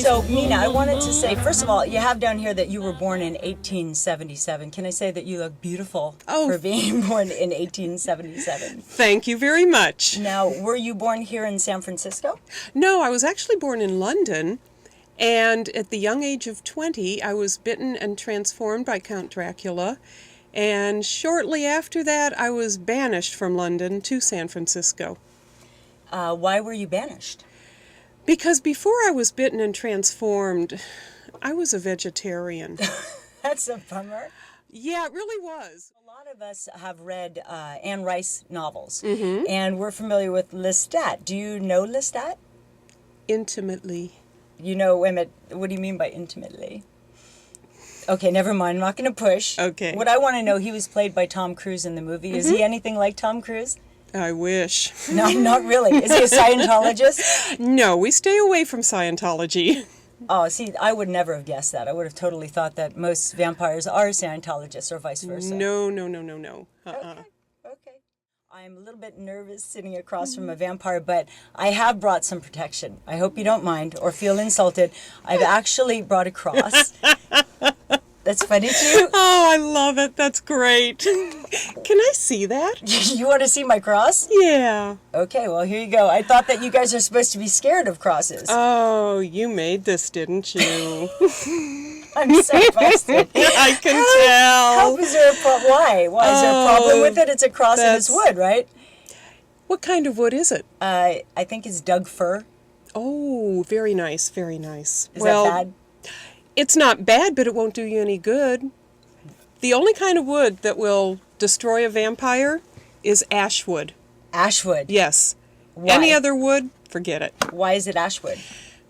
So, Mina, I wanted to say, first of all, you have down here that you were born in 1877. Can I say that you look beautiful for being born in 1877? Thank you very much. Now, were you born here in San Francisco? No, I was actually born in London, and at the young age of 20, I was bitten and transformed by Count Dracula, and shortly after that, I was banished from London to San Francisco. Why were you banished? Because before I was bitten and transformed, I was a vegetarian. That's a bummer. Yeah, it really was. A lot of us have read Anne Rice novels, and we're familiar with Lestat. Do you know Lestat? Intimately. You know, what do you mean by intimately? Okay, never mind. I'm not going to push. Okay. What I want to know, he was played by Tom Cruise in the movie. Is he anything like Tom Cruise? I wish. No, not really. Is he a Scientologist? No, we stay away from Scientology. Oh, see, I would never have guessed that. I would have totally thought that most vampires are Scientologists or vice versa. No. Okay. I'm a little bit nervous sitting across from a vampire, but I have brought some protection. I hope you don't mind or feel insulted. I've actually brought a cross. That's funny to you? Oh, I love it. That's great. Can I see that? You want to see my cross? Yeah. Okay, well, here you go. I thought that you guys are supposed to be scared of crosses. Oh, you made this, didn't you? I'm so busted. I can tell. How is there a problem? Why? Why is there a problem with it? It's a cross and it's wood, right? What kind of wood is it? I think it's Doug fir. Oh, very nice, very nice. Is that bad? It's not bad, but it won't do you any good. The only kind of wood that will destroy a vampire is ash wood. Ash wood? Yes. Why? Any other wood, forget it. Why is it ash wood?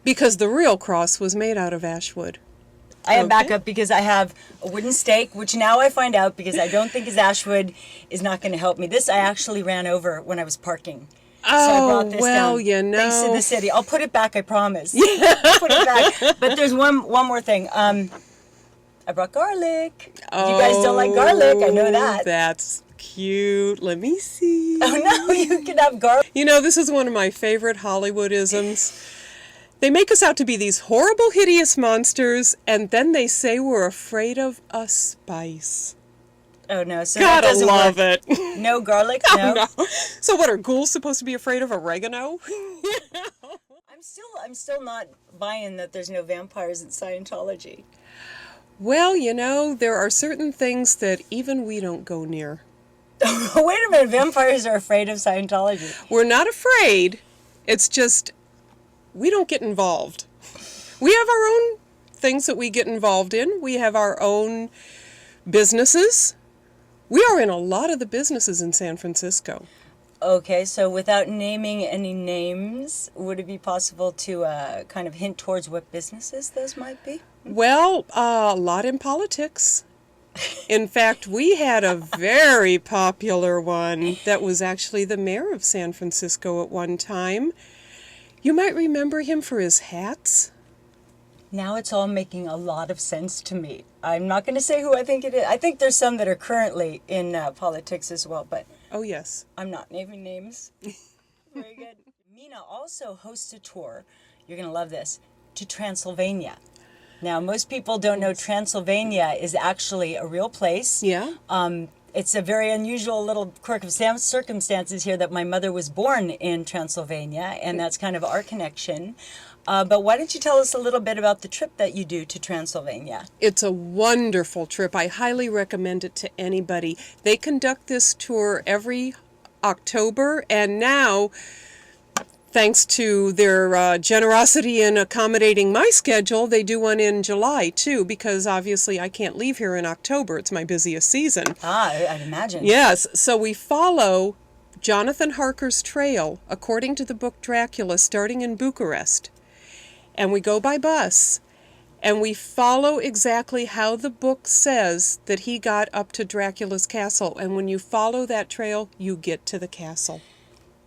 Because the real cross was made out of ash wood. I am back up because I have a wooden stake, which now I find out because I don't think his ash wood is not going to help me. This I actually ran over when I was parking. Oh, so I brought this well, down. you know. Thanks to the city. I'll put it back, I promise. I'll put it back. But there's one more thing. I brought garlic. Oh, you guys don't like garlic, I know that. That's cute. Let me see. Oh, no, you can have garlic. You know, this is one of my favorite Hollywoodisms. They make us out to be these horrible, hideous monsters, and then they say we're afraid of a spice. Oh, no. So Gotta that doesn't love work. it. No garlic? Oh, no. So what, are ghouls supposed to be afraid of oregano? I'm still not buying that there's no vampires in Scientology. Well, you know, there are certain things that even we don't go near. Wait a minute, vampires are afraid of Scientology. We're not afraid. It's just, we don't get involved. We have our own things that we get involved in. We have our own businesses. We are in a lot of the businesses in San Francisco. Okay, so without naming any names, would it be possible to kind of hint towards what businesses those might be? Well, a lot in politics. In fact, we had a very popular one that was actually the mayor of San Francisco at one time. You might remember him for his hats. Now it's all making a lot of sense to me. I'm not going to say who I think it is. I think there's some that are currently in politics as well, but oh yes, I'm not naming names. Very good. Mina also hosts a tour, you're going to love this, to Transylvania. Now, most people don't know Transylvania is actually a real place. Yeah. It's a very unusual little quirk of circumstances here that my mother was born in Transylvania, and that's kind of our connection. But why don't you tell us a little bit about the trip that you do to Transylvania? It's a wonderful trip. I highly recommend it to anybody. They conduct this tour every October, and now, thanks to their generosity in accommodating my schedule, they do one in July, too, because obviously I can't leave here in October. It's my busiest season. Ah, I'd imagine. Yes, so we follow Jonathan Harker's trail, according to the book Dracula, starting in Bucharest. And we go by bus, and we follow exactly how the book says that he got up to Dracula's castle. And when you follow that trail, you get to the castle.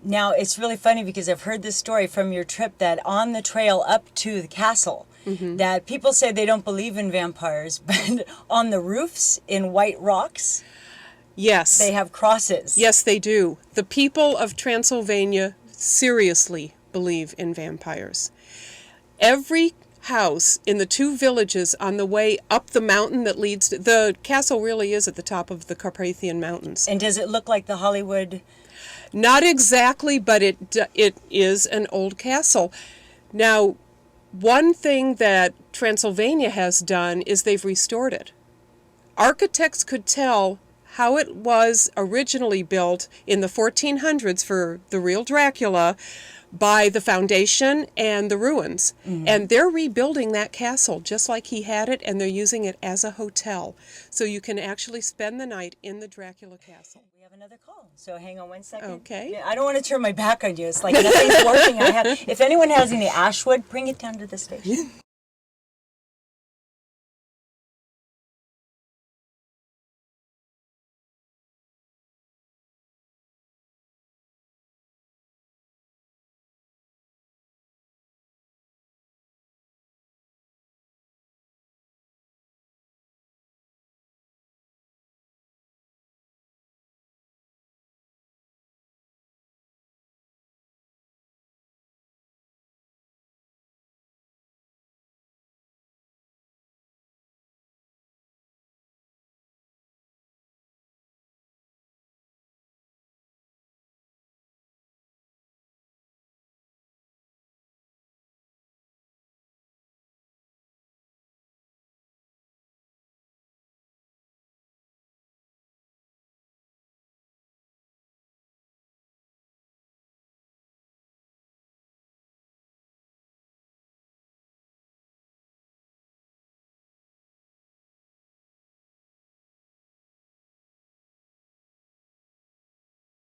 Now, it's really funny because I've heard this story from your trip that on the trail up to the castle, that people say they don't believe in vampires, but on the roofs in White Rocks, yes, they have crosses. Yes, they do. The people of Transylvania seriously believe in vampires. Every house in the two villages on the way up the mountain that leads to, the castle really is at the top of the Carpathian Mountains. And does it look like the Hollywood? Not exactly, but it is an old castle. Now, one thing that Transylvania has done is they've restored it. Architects could tell how it was originally built in the 1400s for the real Dracula by the foundation and the ruins. And they're rebuilding that castle just like he had it, and they're using it as a hotel. So you can actually spend the night in the Dracula castle. We have another call, so hang on 1 second. Okay. Yeah, I don't want to turn my back on you. It's like nothing's working. If anyone has any ashwood, bring it down to the station.